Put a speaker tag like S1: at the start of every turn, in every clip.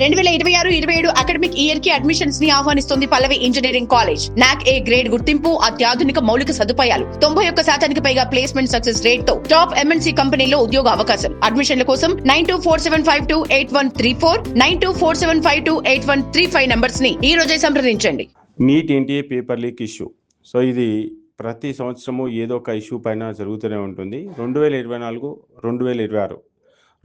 S1: 2026-27 academic year కి admissions ని ఆహ్వానిస్తుంది పల్లవి engineering college. నాక్ ఏ గ్రేడ్ గుర్తింపు, అత్యాధునిక మౌలిక సదుపాయాలు, 91% పైగా ప్లేస్మెంట్ సక్సెస్ రేట్ తో టాప్ ఎంఎన్సీ కంపెనీలో ఉద్యోగ అవకాశం. అడ్మిషన్ల కోసం 9247528134 9247528135 నంబర్స్ ని ఈ రోజే సంప్రదించండి.
S2: NEET NTA paper leak issue. So ఇది ప్రతి సంవత్సరము ఏదో ఒక ఇష్యూ పైన జరుగుతూనే ఉంటుంది. 2024, 2026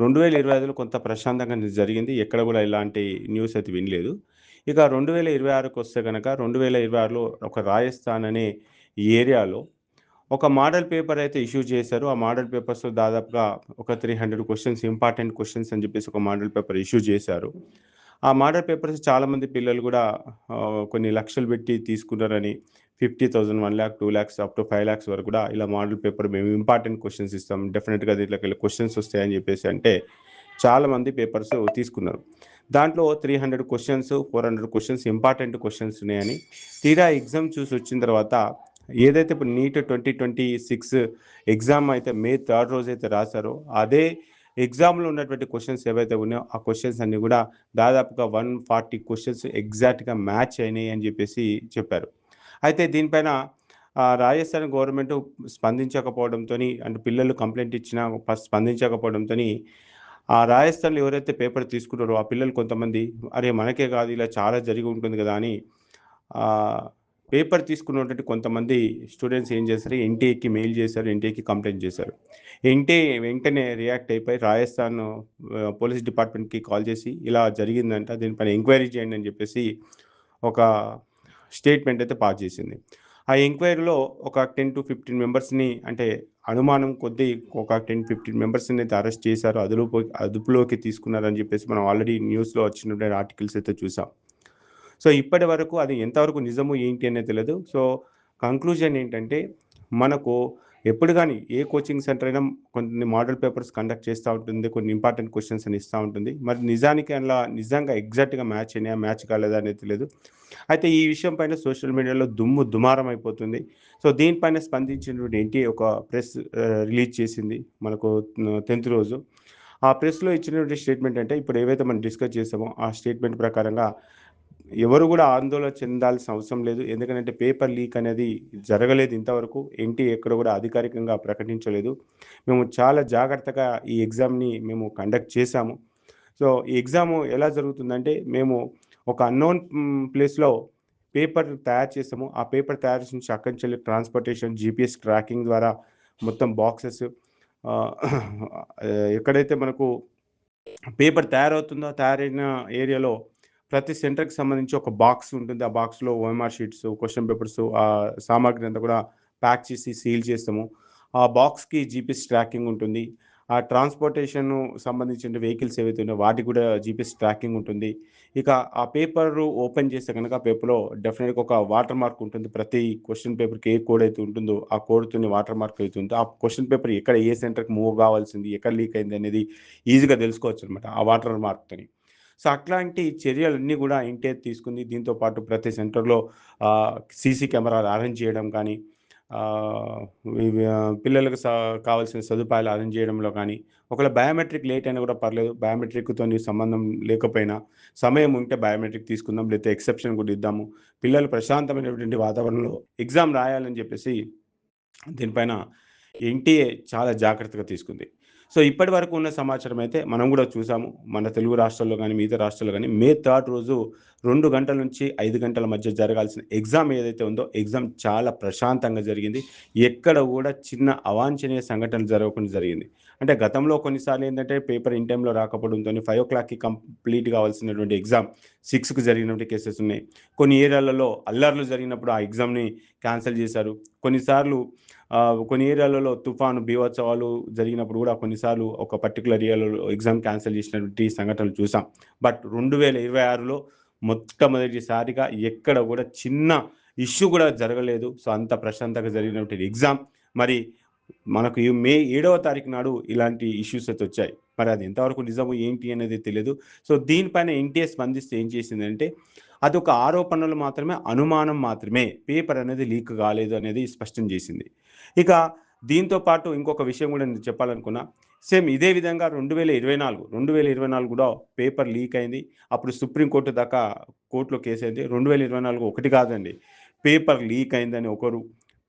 S2: 2025లో కొంత ప్రశాంతంగా జరిగింది. ఎక్కడ కూడా ఇలాంటి న్యూస్ అయితే వినలేదు. ఇక 2026కి వస్తే కనుక 2026లో ఒక రాజస్థాన్ అనే ఏరియాలో ఒక మోడల్ పేపర్ అయితే ఇష్యూ చేశారు. ఆ మోడల్ పేపర్స్ దాదాపుగా ఒక 300 క్వశ్చన్స్, ఇంపార్టెంట్ క్వశ్చన్స్ అని చెప్పేసి ఒక మోడల్ పేపర్ ఇష్యూ చేశారు. ఆ మోడల్ పేపర్స్ చాలామంది పిల్లలు కూడా కొన్ని లక్షలు పెట్టి తీసుకున్నారని 50,000, 1 lakh, 2 lakhs, up to 5 lakhs వరకు కూడా ఇలా మోడల్ పేపర్ మేము ఇంపార్టెంట్ క్వశ్చన్స్ ఇస్తాం, డెఫినెట్గా దీంట్లోకి క్వశ్చన్స్ వస్తాయని చెప్పేసి అంటే చాలామంది పేపర్స్ తీసుకున్నారు. దాంట్లో 300 క్వశ్చన్స్, 400 క్వశ్చన్స్ ఇంపార్టెంట్ క్వశ్చన్స్ ఉన్నాయని తీరా ఎగ్జామ్ చూసి వచ్చిన తర్వాత ఏదైతే ఇప్పుడు నీట్ 2026 ఎగ్జామ్ అయితే May 3 రోజు అయితే రాశారో అదే ఎగ్జామ్లో ఉన్నటువంటి క్వశ్చన్స్ ఏవైతే ఉన్నాయో ఆ క్వశ్చన్స్ అన్ని కూడా దాదాపుగా 140 క్వశ్చన్స్ ఎగ్జాక్ట్గా మ్యాచ్ అయినాయి అని చెప్పేసి చెప్పారు. అయితే దీనిపైన రాజస్థాన్ గవర్నమెంట్ స్పందించకపోవడంతో, అంటే పిల్లలు కంప్లైంట్ ఇచ్చినా స్పందించకపోవడంతో ఆ రాజస్థాన్లో ఎవరైతే పేపర్ తీసుకున్నారో ఆ పిల్లలు కొంతమంది అరే మనకే కాదు ఇలా చాలా జరిగి ఉంటుంది కదా అని పేపర్ తీసుకున్నటువంటి కొంతమంది స్టూడెంట్స్ ఏం చేశారు, ఎన్టీఏకి మెయిల్ చేశారు, ఎన్టీఏకి కంప్లైంట్ చేశారు. ఎన్టీఏ వెంటనే రియాక్ట్ అయిపోయి రాజస్థాన్ పోలీస్ డిపార్ట్మెంట్కి కాల్ చేసి ఇలా జరిగిందంట, దీనిపైన ఎంక్వైరీ చేయండి అని చెప్పేసి ఒక స్టేట్మెంట్ అయితే పాస్ చేసింది. ఆ ఎంక్వైరీలో ఒక 10 to 15 మెంబర్స్ని, అంటే అనుమానం కొద్దీ ఒక 10-15 మెంబర్స్ని అయితే అరెస్ట్ చేశారు, అదుపులోకి తీసుకున్నారని చెప్పేసి మనం ఆల్రెడీ న్యూస్లో వచ్చినటువంటి ఆర్టికల్స్ అయితే చూసాం. సో ఇప్పటి వరకు అది ఎంతవరకు నిజము ఏంటి అనేది తెలియదు. సో కంక్లూజన్ ఏంటంటే మనకు ఎప్పుడు కానీ ఏ కోచింగ్ సెంటర్ అయినా కొన్ని మోడల్ పేపర్స్ కండక్ట్ చేస్తూ ఉంటుంది, కొన్ని ఇంపార్టెంట్ క్వశ్చన్స్ అని ఇస్తూ ఉంటుంది. మరి నిజానికి అలా నిజంగా ఎగ్జాక్ట్గా మ్యాచ్ అయినా మ్యాచ్ కాలేదా అనేది తెలియదు. అయితే ఈ విషయం పైన సోషల్ మీడియాలో దుమారం అయిపోతుంది. సో దీనిపైన స్పందించినటువంటి ఎన్టీఏ ఒక ప్రెస్ రిలీజ్ చేసింది మనకు 10th రోజు. ఆ ప్రెస్లో ఇచ్చినటువంటి స్టేట్మెంట్ అంటే ఇప్పుడు ఏవైతే మనం డిస్కస్ చేసామో ఆ స్టేట్మెంట్ ప్రకారంగా ఎవరు కూడా ఆందోళన చెందాల్సిన అవసరం లేదు. ఎందుకంటే పేపర్ లీక్ అనేది జరగలేదు ఇంతవరకు, ఎన్టీఏ ఎక్కడ కూడా అధికారికంగా ప్రకటించలేదు. మేము చాలా జాగ్రత్తగా ఈ ఎగ్జామ్ని మేము కండక్ట్ చేశాము. సో ఈ ఎగ్జామ్ ఎలా జరుగుతుందంటే మేము ఒక అన్నోన్ ప్లేస్లో పేపర్ తయారు చేసాము. ఆ పేపర్ తయారు నుంచి అక్కడి నుంచి ట్రాన్స్పోర్టేషన్, GPS ట్రాకింగ్ ద్వారా మొత్తం బాక్సెస్ ఎక్కడైతే మనకు పేపర్ తయారవుతుందో తయారైన ఏరియాలో ప్రతి సెంటర్కి సంబంధించి ఒక బాక్స్ ఉంటుంది. ఆ బాక్స్లో OMR షీట్స్, క్వశ్చన్ పేపర్స్, ఆ సామాగ్రి అంతా కూడా ప్యాక్ చేసి సీల్ చేస్తాము. ఆ బాక్స్కి GPS ట్రాకింగ్ ఉంటుంది. ఆ ట్రాన్స్పోర్టేషన్ సంబంధించిన వెహికల్స్ ఏవైతే ఉన్నాయో వాటికి కూడా GPS ట్రాకింగ్ ఉంటుంది. ఇక ఆ పేపర్ ఓపెన్ చేస్తే కనుక ఆ పేపర్లో డెఫినెట్గా ఒక వాటర్ మార్క్ ఉంటుంది. ప్రతి క్వశ్చన్ పేపర్కి ఏ కోడ్ అయితే ఉంటుందో ఆ కోడ్తో వాటర్ మార్క్ అవుతుంది. ఆ క్వశ్చన్ పేపర్ ఎక్కడ ఏ సెంటర్కి మూవ్ కావాల్సింది, ఎక్కడ లీక్ అయింది అనేది ఈజీగా తెలుసుకోవచ్చు అనమాట ఆ వాటర్ మార్క్తోని. సో అట్లాంటి చర్యలన్నీ కూడా ఎన్టీఏ తీసుకుంది. దీంతో పాటు ప్రతి సెంటర్లో సీసీ కెమెరాలు అరేంజ్ చేయడం కానీ, పిల్లలకు కావాల్సిన సదుపాయాలు అరేంజ్ చేయడంలో కానీ, ఒకవేళ బయోమెట్రిక్ లేట్ అయినా కూడా పర్లేదు, బయోమెట్రిక్తో సంబంధం లేకపోయినా సమయం ఉంటే బయోమెట్రిక్ తీసుకుందాం, లేకపోతే ఎక్సెప్షన్ కూడా ఇద్దాము, పిల్లలు ప్రశాంతమైనటువంటి వాతావరణంలో ఎగ్జామ్ రాయాలని చెప్పేసి దీనిపైన ఎన్టీఏ చాలా జాగ్రత్తగా తీసుకుంది. సో ఇప్పటి వరకు ఉన్న సమాచారం అయితే మనం కూడా చూసాము. మన తెలుగు రాష్ట్రాల్లో కానీ మిగతా రాష్ట్రాల్లో కానీ May 3 రోజు 2 గంటల నుంచి 5 గంటల మధ్య జరగాల్సిన ఎగ్జామ్ ఏదైతే ఉందో ఎగ్జామ్ చాలా ప్రశాంతంగా జరిగింది. ఎక్కడ కూడా చిన్న అవాంఛనీయ సంఘటనలు జరగకుండా జరిగింది. అంటే గతంలో కొన్నిసార్లు ఏంటంటే పేపర్ ఇన్ టైంలో రాకపోవడంతో 5 o'clockకి కంప్లీట్ కావాల్సినటువంటి ఎగ్జామ్ 6కి జరిగినటువంటి కేసెస్ ఉన్నాయి. కొన్ని ఏరియాలలో అల్లర్లు జరిగినప్పుడు ఆ ఎగ్జామ్ని క్యాన్సిల్ చేశారు. కొన్ని ఏరియాలలో తుఫాను, బీభత్సవాలు జరిగినప్పుడు కూడా కొన్నిసార్లు ఒక పర్టికులర్ ఏరియాలో ఎగ్జామ్ క్యాన్సిల్ చేసినటువంటి సంఘటనలు చూసాం. బట్ 2026లో మొట్టమొదటిసారిగా ఎక్కడ కూడా చిన్న ఇష్యూ కూడా జరగలేదు. సో అంత ప్రశాంతంగా జరిగినటువంటి ఎగ్జామ్. మరి మనకు ఈ May 7వ తారీఖు నాడు ఇలాంటి ఇష్యూస్ అయితే వచ్చాయి. మరి అది ఎంతవరకు నిజము ఏంటి అనేది తెలియదు. సో దీనిపైన ఎన్టీఏ స్పందిస్తే ఏం చేసిందంటే అదొక ఆరోపణలు మాత్రమే, అనుమానం మాత్రమే, పేపర్ అనేది లీక్ కాలేదు అనేది స్పష్టం చేసింది. ఇక దీంతో పాటు ఇంకొక విషయం కూడా నేను చెప్పాలనుకున్నా. సేమ్ ఇదే విధంగా 2024 కూడా పేపర్ లీక్ అయింది. అప్పుడు సుప్రీంకోర్టు దాకా కోర్టులో కేసయింది. 2024 ఒకటి కాదండి. పేపర్ లీక్ అయిందని ఒకరు,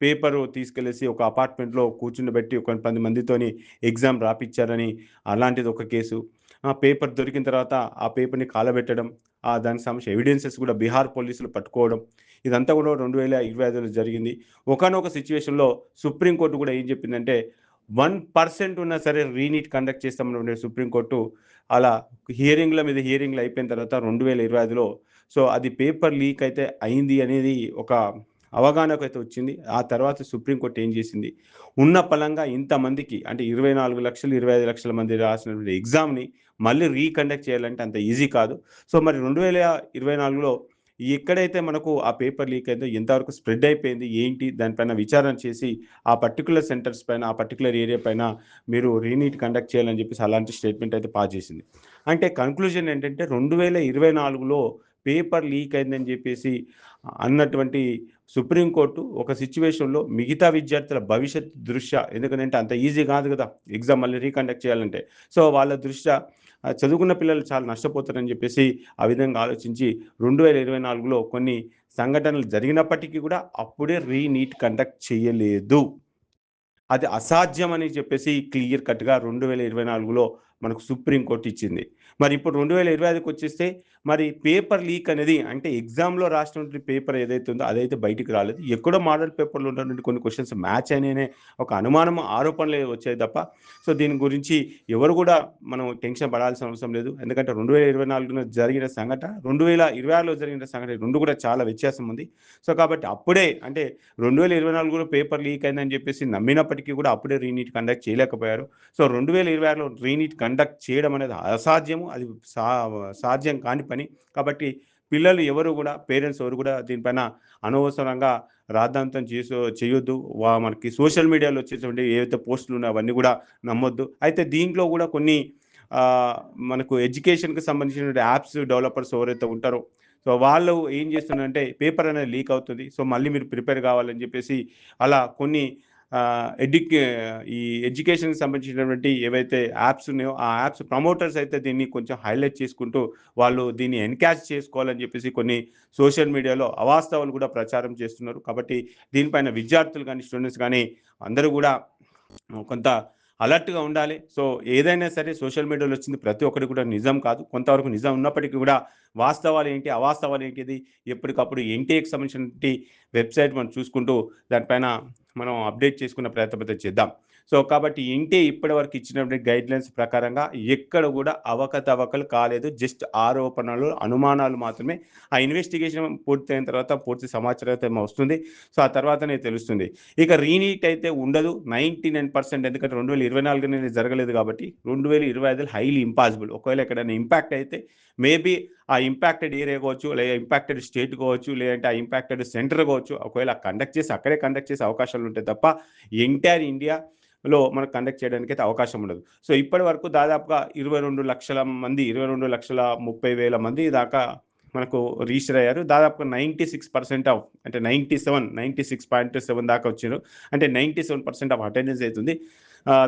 S2: పేపరు తీసుకెళ్ళేసి ఒక అపార్ట్మెంట్‌లో కూర్చుండబెట్టి ఒక 10 మందితోని ఎగ్జామ్ రాపిచ్చారని అలాంటిది ఒక కేసు. ఆ పేపర్ దొరికిన తర్వాత ఆ పేపర్‌ని కాలబెట్టడం, దానికి సంబంధించిన ఎవిడెన్సెస్ కూడా బీహార్ పోలీసులు పట్టుకోవడం. ఇదంతా కూడా 2025లో జరిగింది. ఒకానొక సిట్యుయేషన్‌లో సుప్రీంకోర్టు కూడా ఏం చెప్పిందంటే 1% ఉన్నా సరే రీనీట్ కండక్ట్ చేస్తామని సుప్రీంకోర్టు అలా హియరింగ్‌ల మీద హియరింగ్‌లు అయిపోయిన తర్వాత 2025లో సో అది పేపర్ లీక్ అయితే అయింది అనేది ఒక అవగాహనకైతే వచ్చింది. ఆ తర్వాత సుప్రీంకోర్టు ఏం చేసింది, ఉన్న పళంగా ఇంతమందికి అంటే 24,00,000, 25,00,000 మంది రాసినటువంటి ఎగ్జామ్‌ని మళ్ళీ రీకండక్ట్ చేయాలంటే అంత ఈజీ కాదు. సో మరి 2024లో ఎక్కడైతే మనకు ఆ పేపర్ లీక్ అయిందో ఎంతవరకు స్ప్రెడ్ అయిపోయింది, ఏంటి దానిపైన విచారణ చేసి ఆ పర్టిక్యులర్ సెంటర్స్ పైన, ఆ పర్టిక్యులర్ ఏరియా పైన మీరు రీనీట్ కండక్ట్ చేయాలని చెప్పేసి అలాంటి స్టేట్మెంట్ అయితే పాస్ చేసింది. అంటే కన్క్లూజన్ ఏంటంటే 2024లో పేపర్ లీక్ అయిందని చెప్పేసి అన్నటువంటి సుప్రీంకోర్టు ఒక సిట్యుయేషన్‌లో మిగతా విద్యార్థుల భవిష్యత్తు దృష్ట్యా ఎందుకంటే అంత ఈజీ కాదు కదా! ఎగ్జామ్ మళ్ళీ రీకండక్ట్ చేయాలంటే. సో వాళ్ళ దృష్ట్యా చదువుకున్న పిల్లలు చాలా నష్టపోతారని చెప్పేసి ఆ విధంగా ఆలోచించి 2024లో కొన్ని సంఘటనలు జరిగినప్పటికీ కూడా అప్పుడే రీనీట్ కండక్ట్ చేయలేదు. అది అసాధ్యం అని చెప్పేసి క్లియర్ కట్‌గా 2024లో మనకు సుప్రీం కోర్ట్ ఇచ్చింది. మరి ఇప్పుడు 2025కి వచ్చేస్తే మరి పేపర్ లీక్ అనేది అంటే ఎగ్జామ్‌లో రాసినటువంటి పేపర్ ఏదైతే ఉందో అదైతే బయటికి రాలేదు. ఎక్కడో మోడల్ పేపర్‌లో ఉన్నటువంటి కొన్ని క్వెషన్స్ మ్యాచ్ అయినాయనే ఒక అనుమానం, ఆరోపణలే వచ్చాయి తప్ప సో దీని గురించి ఎవరు కూడా మనం టెన్షన్ పడాల్సిన అవసరం లేదు. ఎందుకంటే 2024లో జరిగిన సంఘటన, 2026లో జరిగిన సంఘటన 2 కూడా చాలా వ్యత్యాసం ఉంది. సో కాబట్టి అప్పుడే అంటే 2024లో పేపర్ లీక్ అయిందని చెప్పేసి నమ్మినప్పటికీ కూడా అప్పుడే రీనీట్ కండక్ట్ చేయలేకపోయారు. సో 2026లో రీనీట్ కండక్ట్ చేయడం అనేది అసాధ్యము. అది సాధ్యం కాని పని. కాబట్టి పిల్లలు ఎవరు కూడా పేరెంట్స్ ఎవరు కూడా దీనిపైన అనవసరంగా రాద్ధాంతం చేయొద్దు. మనకి సోషల్ మీడియాలో వచ్చేటువంటి ఏవైతే పోస్టులు ఉన్నాయో అవన్నీ కూడా నమ్మొద్దు. అయితే దీంట్లో కూడా కొన్ని ఆహ్, మనకు ఎడ్యుకేషన్‌కి సంబంధించినటువంటి యాప్స్ డెవలపర్స్ ఎవరైతే ఉంటారో సో వాళ్ళు ఏం చేస్తున్నారంటే పేపర్ అనేది లీక్ అవుతుంది. సో మళ్ళీ మీరు ప్రిపేర్ కావాలని చెప్పేసి అలా కొన్ని ఈ ఎడ్యుకేషన్‌కి సంబంధించినటువంటి ఏవైతే యాప్స్ ఉన్నాయో, ఆ యాప్స్ ప్రమోటర్స్ అయితే దీన్ని కొంచెం హైలైట్ చేసుకుంటూ వాళ్ళు దీన్ని ఎన్‌కాష్ చేసుకోవాలని చెప్పేసి కొన్ని సోషల్ మీడియాలో అవాస్తవాలు కూడా ప్రచారం చేస్తున్నారు. కాబట్టి దీనిపైన విద్యార్థులు గానీ, స్టూడెంట్స్ గానీ అందరూ కూడా కొంత అలర్ట్‌గా ఉండాలి. సో, ఏదైనా సరే సోషల్ మీడియాలో వచ్చింది ప్రతి ఒక్కటి కూడా నిజం కాదు. కొంతవరకు నిజం ఉన్నప్పటికీ కూడా వాస్తవాలేంటి, అవాస్తవాలేంటిది ఎప్పటికప్పుడు ఎన్‌టీఏకి సంబంధించినటువంటి వెబ్‌సైట్ మనం చూసుకుంటూ దానిపైన మనం అప్డేట్ చేసుకునే ప్రయత్నం అయితే చేద్దాం. సో, కాబట్టి ఎన్‌టీఏ ఇప్పటివరకు ఇచ్చినటువంటి గైడ్‌లైన్స్ ప్రకారంగా ఎక్కడ కూడా అవకతవకలు కాలేదు. జస్ట్ ఆరోపణలు, అనుమానాలు మాత్రమే. ఆ ఇన్వెస్టిగేషన్ పూర్తయిన తర్వాత పూర్తి సమాచారం అయితే వస్తుంది. సో, ఆ తర్వాతనే తెలుస్తుంది. ఇక రీనీట్ అయితే ఉండదు. 99% ఎందుకంటే 2024 అనేది జరగలేదు కాబట్టి 2025 హైలీ ఇంపాసిబుల్. ఒకవేళ ఎక్కడైనా ఇంపాక్ట్ అయితే మేబీ ఆ ఇంపాక్టెడ్ ఏరియా కావచ్చు, లేదా ఇంపాక్టెడ్ స్టేట్ కావచ్చు, లేదంటే ఆ ఇంపాక్టెడ్ సెంటర్ కావచ్చు. ఒకవేళ కండక్ట్ చేసి అక్కడే కండక్ట్ చేసే అవకాశాలు ఉంటాయి తప్ప ఎంటైర్ ఇండియాలో మనకు కండక్ట్ చేయడానికైతే అవకాశం ఉండదు. సో ఇప్పటి వరకు దాదాపుగా 22,00,000 మంది, 22,30,000 మంది దాకా మనకు రిజిస్టర్ అయ్యారు. దాదాపుగా 96% అంటే 96.7 దాకా వచ్చారు. అంటే 97% అటెండెన్స్ అవుతుంది.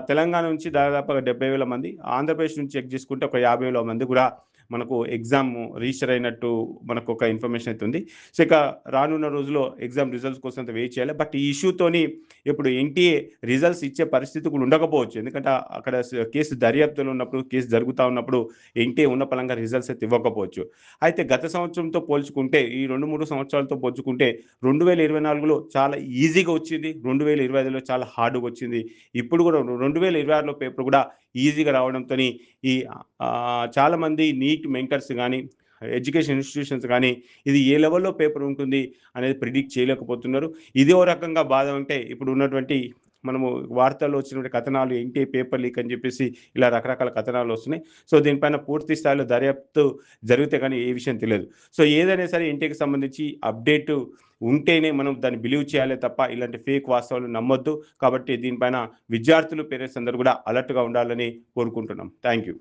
S2: తెలంగాణ నుంచి దాదాపుగా 70,000 మంది, ఆంధ్రప్రదేశ్ నుంచి చెక్ చేసుకుంటే ఒక 50,000 మంది కూడా మనకు ఎగ్జామ్ రిజిస్టర్ అయినట్టు మనకు ఒక ఇన్ఫర్మేషన్ అయితే ఉంది. సో ఇక రానున్న రోజుల్లో ఎగ్జామ్ రిజల్ట్స్ కోసం అయితే వెయిట్ చేయాలి. బట్ ఈ ఇష్యూతోని ఇప్పుడు ఎన్టీఏ రిజల్ట్స్ ఇచ్చే పరిస్థితి కూడా ఉండకపోవచ్చు. ఎందుకంటే అక్కడ కేసు దర్యాప్తులో ఉన్నప్పుడు, కేసు జరుగుతా ఉన్నప్పుడు ఎన్టీఏ ఉన్న పలంగా రిజల్ట్స్ అయితే ఇవ్వకపోవచ్చు. అయితే గత సంవత్సరంతో పోల్చుకుంటే ఈ 2, 3 సంవత్సరాలతో పోల్చుకుంటే 2024లో చాలా ఈజీగా వచ్చింది. 2025లో చాలా హార్డ్‌గా వచ్చింది. ఇప్పుడు కూడా 2026లో పేపర్ కూడా ఈజీగా రావడంతోని ఈ చాలామంది నీట్ మెంటర్స్ గానీ, ఎడ్యుకేషన్ ఇన్‌స్టిట్యూషన్స్ గానీ, ఇది ఏ లెవెల్‌లో పేపర్ ఉంటుంది అనేది ప్రిడిక్ట్ చేయలేకపోతున్నారు. ఇదే ఓ రకంగా బాధ ఉంటే ఇప్పుడు ఉన్నటువంటి మనము వార్తల్లో వచ్చినటువంటి కథనాలు ఎన్‌టీఏ పేపర్ లీక్ అని చెప్పేసి ఇలా రకరకాల కథనాలు వస్తున్నాయి. సో దీనిపైన పూర్తి స్థాయిలో దర్యాప్తు జరిగితే గానీ ఏ విషయం తెలియదు. సో ఏదైనా సరే ఎన్‌టీఏకి సంబంధించి అప్డేట్ ఉంటేనే మనం దాన్ని బిలీవ్ చేయాలే తప్ప ఇలాంటి ఫేక్ వాస్తవాలు నమ్మొద్దు. కాబట్టి దీనిపైన విద్యార్థులు, పేరెంట్స్ అందరూ కూడా అలర్ట్‌గా ఉండాలని కోరుకుంటున్నాం. Thank you.